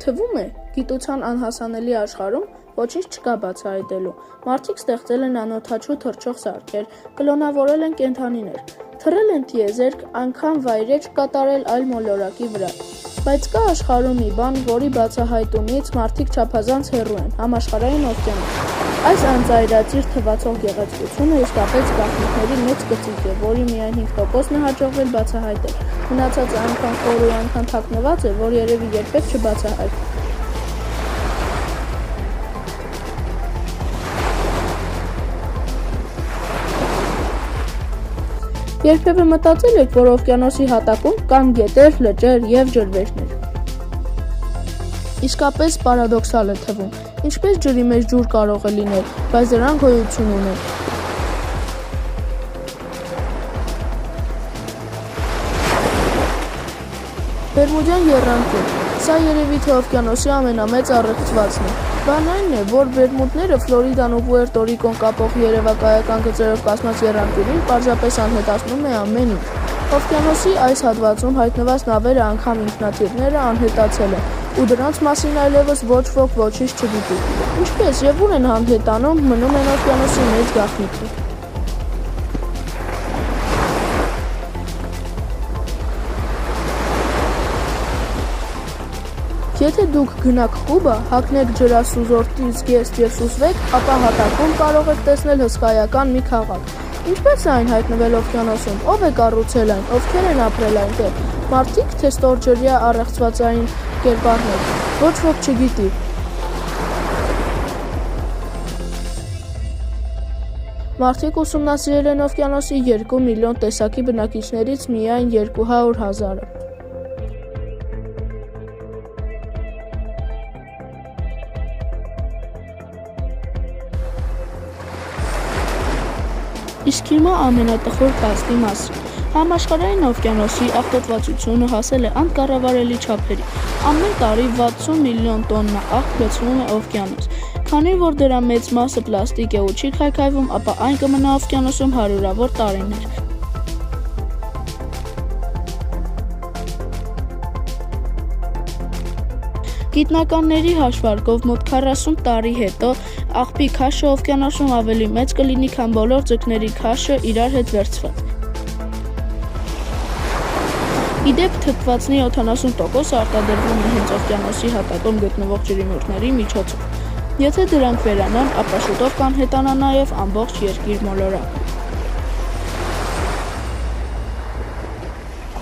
Թվում է, գիտության անհասանելի աշխարհում ոչինչ չկա բացահայտելու։ Մարդիկ ստեղծել են անօդաչու թռչող սարքեր, կլոնավորել են կենդանիներ, թռել են տիեզերք, անգամ վայրէջք կատարել այլ մոլորակի վրա։ Բայց կա աշխարհում մի բան, որի բացահայտումից մարդիկ չափազանց հեռու են՝ համաշխարհային օվկիանոս։ Այս անծայրածիր թվացող գեղեցկությունը իսկապես գաղտնիքների մեծ կծիկ է, որի միայն 5%-ն է հաջողվել բացահայտել։ Մնացածը այնքան խոր ու այնքան թաքնված է, որ երևի երբեք չբացահայտվի։ Երբևէ մտածել եք, որ օվկիանոսի հատակում կան գետեր, լճեր և ջրվեժներ։ Իսկապես պարադոքսալ է թվում, ինչպես ջրի մեջ ջուր կարող է լինել, բայց դրանք գոյություն ունեն։ Բերմուդյան եռանկյուն։ Սա երևի թե օվկիանոսի ամենամեծ առեղծվածն է։ Բանն այն է, որ Բերմուդները Ֆլորիդան ու Պուերտո Ռիկոն կապող երևակայական գծերով կազմած եռանկյունին պարզապես անհետացնում է ամեն ինչ։ Օվկիանոսի այս հատվածում հայտնված նավերը անգամ ինքնաթիռները անհետացել են, ու դրանց մասին այլևս ոչ ոք ոչինչ չգիտի։ Ինչպես և ուր են անհետանում, մնում են օվկիանոսի մեծ գաղտնիքը։ Եթե դուք գնաք Կուբա, հագնեք ջրասուզորդից գեստ և սուզվեք, ապա հատակում կարող եք տեսնել հսկայական մի քաղաք։ Ինչպես է այն հայտնվել օվկիանոսում, ով է կառուցել այն, ովքեր են ապրել այնտեղ, մարդիկ, թե ստորջրյա առեղծվածային կերպարներ, ոչ ոք չգիտի։ Մարդիկ ուսումնասիրել են օվկիանոսի 2 միլիոն տեսակի բնակիչներից միայն 200,000-ը։ Իսկ հիմա ամենատխուր փաստի մասին։ Համաշխարհային օվկիանոսի աղտոտվածությունը հասել է անկառավարելի չափերի։ Ամեն տարի 60 միլիոն տոննա աղ գցվում է օվկիանոս։ Քանի որ դրա մեծ մասը պլաստիկ է ու չի քայքայվում, ապա այն կմնա օվկիանոսում հարյուրավոր տարիներ։ Գիտնականների հաշվարկով մոտ 40 տարի հետո աղբի քաշը օվկիանոսում ավելի մեծ կլինի, քան բոլոր ձկների քաշը իրար հետ վերցված։ Ի դեպ, թթվածնի 70% արտադրվում է հենց օվկիանոսի հատակում գտնվող ջրիմուռների միջոցով։ Եթե դրանք վերանան, ապա շուտով կանհետանա նաև ամբողջ երկիր մոլորակը։